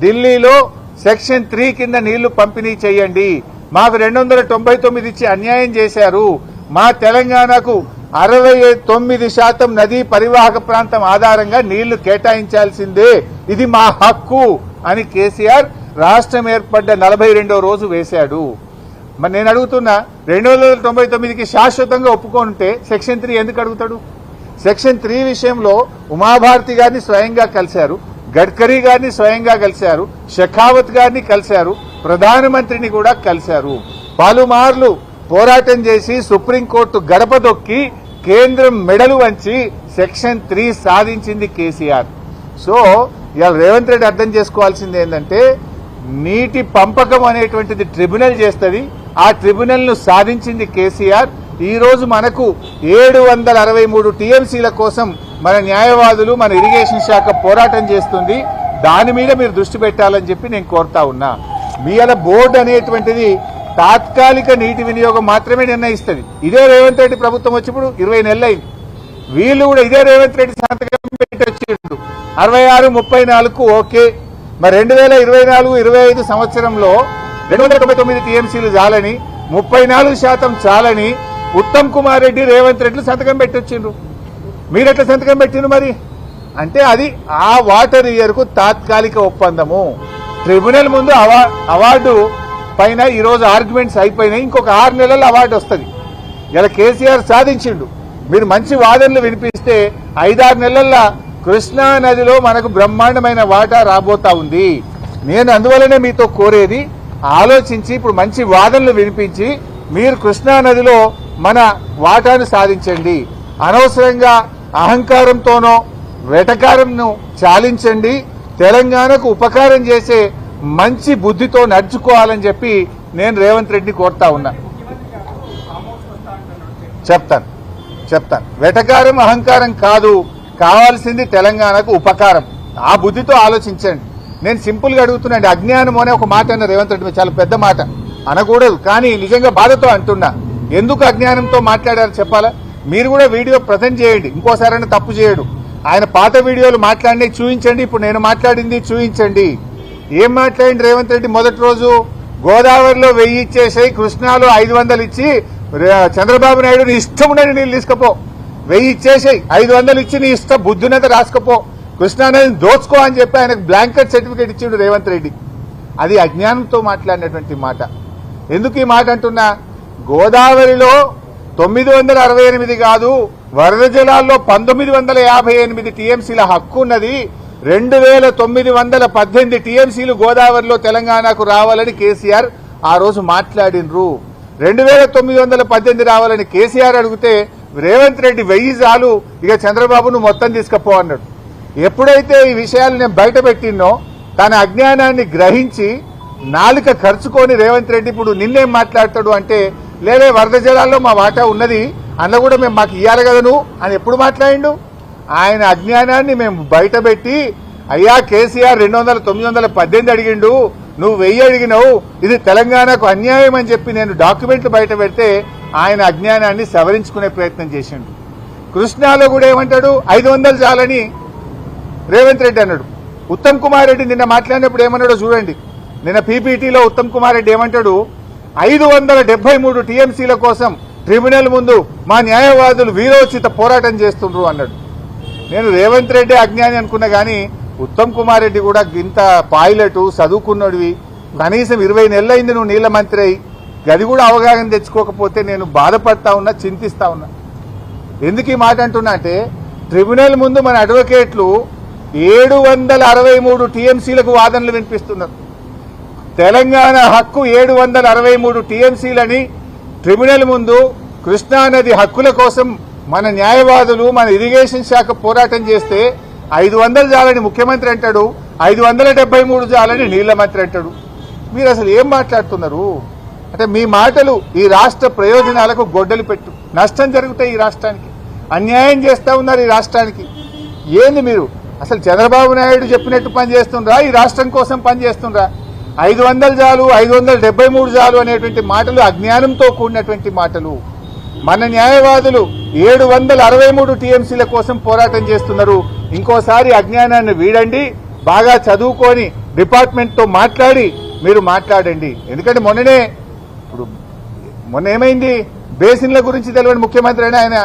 ఢిల్లీలో సెక్షన్ 3 కింద నీళ్లు పంపిణీ చేయండి. మాకు 299 ఇచ్చి అన్యాయం చేశారు. మా తెలంగాణకు 69% నదీ పరివాహక ప్రాంతం ఆధారంగా నీళ్లు కేటాయించాల్సిందే, ఇది మా హక్కు అని కేసీఆర్ రాష్ట్రం ఏర్పడ్డ 42వ రోజు వేశాడు. మరి నేను అడుగుతున్నా, 299కి శాశ్వతంగా ఒప్పుకుంటే సెక్షన్ 3 ఎందుకు అడుగుతాడు? సెక్షన్ 3 విషయంలో ఉమాభారతి గారిని స్వయంగా కలిశారు, గడ్కరీ గారిని స్వయంగా కలిశారు, షెకావత్ గారిని కలిశారు, ప్రధానమంత్రిని కూడా కలిశారు. పలుమార్లు పోరాటం చేసి సుప్రీంకోర్టు గడప దొక్కి కేంద్రం మెడలు వంచి సెక్షన్ 3 సాధించింది కేసీఆర్. సో ఇవాళ రేవంత్ రెడ్డి అర్థం చేసుకోవాల్సింది ఏంటంటే, నీటి పంపకం అనేటువంటిది ట్రిబ్యునల్ చేస్తుంది. ఆ ట్రిబ్యునల్ ను సాధించింది కేసీఆర్. ఈ రోజు మనకు 763 టీఎంసీల కోసం మన న్యాయవాదులు, మన ఇరిగేషన్ శాఖ పోరాటం చేస్తుంది. దాని మీద మీరు దృష్టి పెట్టాలని చెప్పి నేను కోరుతా ఉన్నా. మీల బోర్డు అనేటువంటిది తాత్కాలిక నీటి వినియోగం మాత్రమే నిర్ణయిస్తుంది. ఇదే రేవంత్ రెడ్డి ప్రభుత్వం వచ్చినప్పుడు 20 నెలలైంది. వీళ్ళు కూడా ఇదే రేవంత్ రెడ్డి సంతకం పెట్టి వచ్చిండు 66, 34కు ఓకే. మరి 2024-25 సంవత్సరంలో 299 టీఎంసీలు చాలని, 34% చాలని ఉత్తమ్ కుమార్ రెడ్డి, రేవంత్ రెడ్డి సంతకం పెట్టి వచ్చిండ్రు. మీరెట్లా సంతకం పెట్టిండ్రు? మరి అంటే అది ఆ వాటర్ ఇయర్ కు తాత్కాలిక ఒప్పందము. ట్రిబ్యునల్ ముందు అవార్డు పైన ఈ రోజు ఆర్గ్యుమెంట్స్ అయిపోయినాయి. ఇంకొక 6 నెలల అవార్డు వస్తుంది. ఇలా కేసీఆర్ సాధించిండు. మీరు మంచి వాదనలు వినిపిస్తే 5-6 నెలల్లో కృష్ణా నదిలో మనకు బ్రహ్మాండమైన వాటా రాబోతా ఉంది. నేను అందువల్లనే మీతో కోరేది, ఆలోచించి ఇప్పుడు మంచి వాదనలు వినిపించి మీరు కృష్ణా నదిలో మన వాటాను సాధించండి. అనవసరంగా అహంకారంతోనో వెటకారంను చాలించండి. తెలంగాణకు ఉపకారం చేసే మంచి బుద్ధితో నడుచుకోవాలని చెప్పి నేను రేవంత్ రెడ్డిని కోరుతా ఉన్నా. చెప్తాను. వెటకారం, అహంకారం కాదు, కావాల్సింది తెలంగాణకు ఉపకారం. ఆ బుద్ధితో ఆలోచించండి. నేను సింపుల్ గా అడుగుతున్నాండి. అజ్ఞానం అనే ఒక మాట అన్న రేవంత్ రెడ్డి, చాలా పెద్ద మాట అనకూడదు, కానీ నిజంగా బాధతో అంటున్నా. ఎందుకు అజ్ఞానంతో మాట్లాడారు చెప్పాలా? మీరు కూడా వీడియో ప్రజెంట్ చేయండి, ఇంకోసారైనా తప్పు చేయడు. ఆయన పాత వీడియోలు మాట్లాడినవి చూపించండి, ఇప్పుడు నేను మాట్లాడింది చూపించండి. ఏం మాట్లాడింది రేవంత్ రెడ్డి? మొదటి రోజు గోదావరిలో 1000 ఇచ్చేసాయి, కృష్ణాలో 500 ఇచ్చి చంద్రబాబు నాయుడు నీ ఇష్టం ఉండని నీళ్ళు తీసుకపో, 1000 ఇచ్చేసాయి, 500 ఇచ్చి నీ ఇష్టం బుద్ధినంత రాసుకపో, కృష్ణానదిని దోచుకో అని చెప్పి ఆయనకు బ్లాంకెట్ సర్టిఫికేట్ ఇచ్చిండు రేవంత్ రెడ్డి. అది అజ్ఞానంతో మాట్లాడినటువంటి మాట. ఎందుకు ఈ మాట అంటున్నా? గోదావరిలో 968 కాదు, వరద జలాల్లో 1958 టీఎంసీల హక్కు ఉన్నది. 2918 టీఎంసీలు గోదావరిలో తెలంగాణకు రావాలని కేసీఆర్ ఆ రోజు మాట్లాడినరు. 2918 రావాలని కేసీఆర్ అడిగితే రేవంత్ రెడ్డి 1000 చాలు, ఇక చంద్రబాబును మొత్తం తీసుకపో అన్నాడు. ఎప్పుడైతే ఈ విషయాలు నేను బయట పెట్టినో తన అజ్ఞానాన్ని గ్రహించి నాలుక ఖర్చుకొని రేవంత్ రెడ్డి ఇప్పుడు నిన్నేం మాట్లాడతాడు అంటే, లేదే వరద జలాల్లో మా వాటా ఉన్నది, అందులో కూడా మేము మాకు ఇయ్యాలి కదా నువ్వు అని ఎప్పుడు మాట్లాడిండు? ఆయన అజ్ఞానాన్ని మేము బయట పెట్టి, అయ్యా కేసీఆర్ 918 అడిగిండు, నువ్వు 1000 అడిగినావు, ఇది తెలంగాణకు అన్యాయం అని చెప్పి నేను డాక్యుమెంట్లు బయట పెడితే ఆయన అజ్ఞానాన్ని సవరించుకునే ప్రయత్నం చేసిండు. కృష్ణాలో కూడా ఏమంటాడు? 500 చాలని రేవంత్ రెడ్డి అన్నాడు. ఉత్తమ్ కుమార్ రెడ్డి నిన్న మాట్లాడినప్పుడు ఏమన్నాడో చూడండి. నిన్న పీపీటీలో ఉత్తమ్ కుమార్ రెడ్డి ఏమంటాడు? 573 టీఎంసీల కోసం ట్రిబ్యునల్ ముందు మా న్యాయవాదులు వీరోచిత పోరాటం చేస్తుండ్రు అన్నాడు. నేను రేవంత్ రెడ్డి అజ్ఞాని అనుకున్నా కానీ ఉత్తమ్ కుమార్ రెడ్డి కూడా ఇంత పైలట్ చదువుకున్నడివి, కనీసం 20 నెలలైంది నువ్వు నీళ్ల మంత్రి అయి, గది కూడా అవగాహన తెచ్చుకోకపోతే నేను బాధపడతా ఉన్నా, చింతిస్తా ఉన్నా. ఎందుకు ఈ మాట అంటున్నా అంటే, ట్రిబ్యునల్ ముందు మన అడ్వకేట్లు 763 టీఎంసీలకు వాదనలు వినిపిస్తున్నారు. తెలంగాణ హక్కు 763 టీఎంసీలని ట్రిబ్యునల్ ముందు కృష్ణానది హక్కుల కోసం మన న్యాయవాదులు, మన ఇరిగేషన్ శాఖ పోరాటం చేస్తే 500 చాలని ముఖ్యమంత్రి అంటాడు, 573 చాలని నీళ్ల మంత్రి అంటాడు. మీరు అసలు ఏం మాట్లాడుతున్నారు? అంటే మీ మాటలు ఈ రాష్ట్ర ప్రయోజనాలకు గొడ్డలి పెట్టు, నష్టం జరుగుతాయి ఈ రాష్ట్రానికి, అన్యాయం చేస్తా ఉన్నారు ఈ రాష్ట్రానికి. ఏంది మీరు అసలు చంద్రబాబు నాయుడు చెప్పినట్టు పని చేస్తుండ్రా, ఈ రాష్ట్రం కోసం పని చేస్తుండ్రా? 500 చాలు, 573 చాలు అనేటువంటి మాటలు అజ్ఞానంతో కూడినటువంటి మాటలు. మన న్యాయవాదులు 763 టీఎంసీల కోసం పోరాటం చేస్తున్నారు. ఇంకోసారి అజ్ఞానాన్ని వీడండి, బాగా చదువుకొని డిపార్ట్మెంట్తో మాట్లాడి మీరు మాట్లాడండి. ఎందుకంటే మొన్న ఏమైంది, బేసిన్ల గురించి తెలియని ముఖ్యమంత్రి అని ఆయన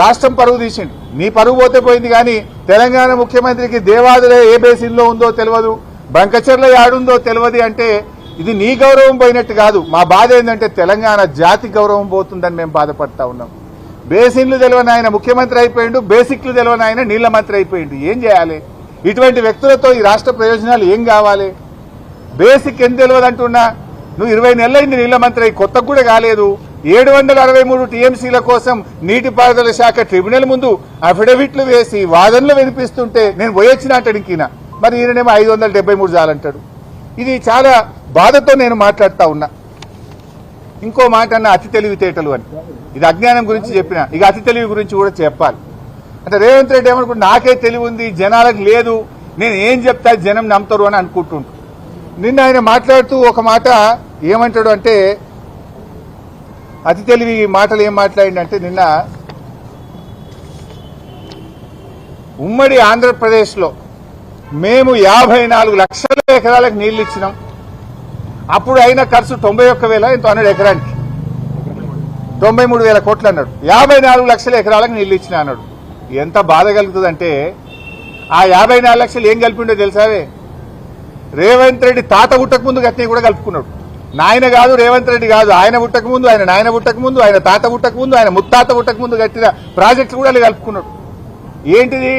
రాష్ట్రం పరువు తీసిండు. నీ పరువు పోతే పోయింది, కానీ తెలంగాణ ముఖ్యమంత్రికి దేవాదులే ఏ బేసిన్లో ఉందో తెలియదు, బంకచర్ల యాడుందో తెలియదు అంటే ఇది నీ గౌరవం పోయినట్టు కాదు. మా బాధ ఏంటంటే తెలంగాణ జాతి గౌరవం పోతుందని మేము బాధపడతా ఉన్నాం. బేసిన్లు తెలియని ఆయన ముఖ్యమంత్రి అయిపోయిండు, బేసిక్లు తెలియని ఆయన నీళ్ల మంత్రి అయిపోయిండు. ఏం చేయాలి? ఇటువంటి వ్యక్తులతో ఈ రాష్ట్ర ప్రయోజనాలు ఏం కావాలి? బేసిక్ ఏం తెలియదు అంటున్నా. నువ్వు 20 నెలలైంది నీళ్ల మంత్రి అయి, కొత్తకు కూడా కాలేదు. 763 టీఎంసీల కోసం నీటిపారుదల శాఖ ట్రిబ్యునల్ ముందు అఫిడవిట్లు వేసి వాదనలు వినిపిస్తుంటే నేను పోయొచ్చిన అంటాడు ఇంకీన. మరి ఈయననేమో 573 చాలంటాడు. ఇది చాలా బాధతో నేను మాట్లాడుతా ఉన్నా. ఇంకో మాట అన్న అతి తెలివితేటలు అని. ఇది అజ్ఞానం గురించి చెప్పిన, ఇక అతి తెలివి గురించి కూడా చెప్పాలి. అంటే రేవంత్ రెడ్డి ఏమనుకుంటు నాకే తెలివి ఉంది, జనాలకు లేదు, నేను ఏం చెప్తా జనం నమ్ముతారు అని అనుకుంటుంటు. నిన్న ఆయన మాట్లాడుతూ ఒక మాట ఏమంటాడు అంటే, అతి తెలివి మాటలు ఏం మాట్లాడిందంటే, నిన్న ఉమ్మడి ఆంధ్రప్రదేశ్లో మేము 54 లక్షల ఎకరాలకు నీళ్లు ఇచ్చినాం. అప్పుడు అయిన ఖర్చు 91,000 ఎంతో అన్నాడు ఎకరానికి, 93,000 కోట్లు అన్నాడు. 54 లక్షల ఎకరాలకు నీళ్లు ఇచ్చిన అన్నాడు. ఎంత బాధ కలుగుతుందంటే, ఆ 54 లక్షలు ఏం కలిపిండో తెలుసావే? రేవంత్ రెడ్డి తాత పుట్టక ముందు గట్టిని కూడా కలుపుకున్నాడు. నాయన కాదు, రేవంత్ రెడ్డి కాదు, ఆయన పుట్టక ముందు, ఆయన నాయన పుట్టక ముందు, ఆయన తాత పుట్టక ముందు, ఆయన ముత్తాత పుట్టక ముందు కట్టిన ప్రాజెక్టులు కూడా కలుపుకున్నాడు. ఏంటిది?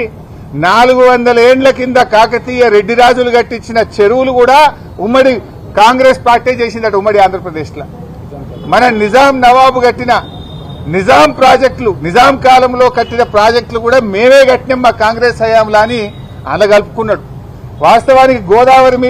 400 ఏండ్ల కింద కాకతీయ రెడ్డి రాజులు కట్టించిన చెరువులు కూడా ఉమ్మడి కాంగ్రెస్ పార్టీ చేసిందట ఉమ్మడి ఆంధ్రప్రదేశ్లో. మన నిజాం నవాబు కట్టిన నిజాం ప్రాజెక్టులు, నిజాం కాలంలో కట్టిన ప్రాజెక్టులు కూడా మేమే కట్టినాం మా కాంగ్రెస్ హయాంలో అని అలా కలుపుకున్నాడు. వాస్తవానికి గోదావరి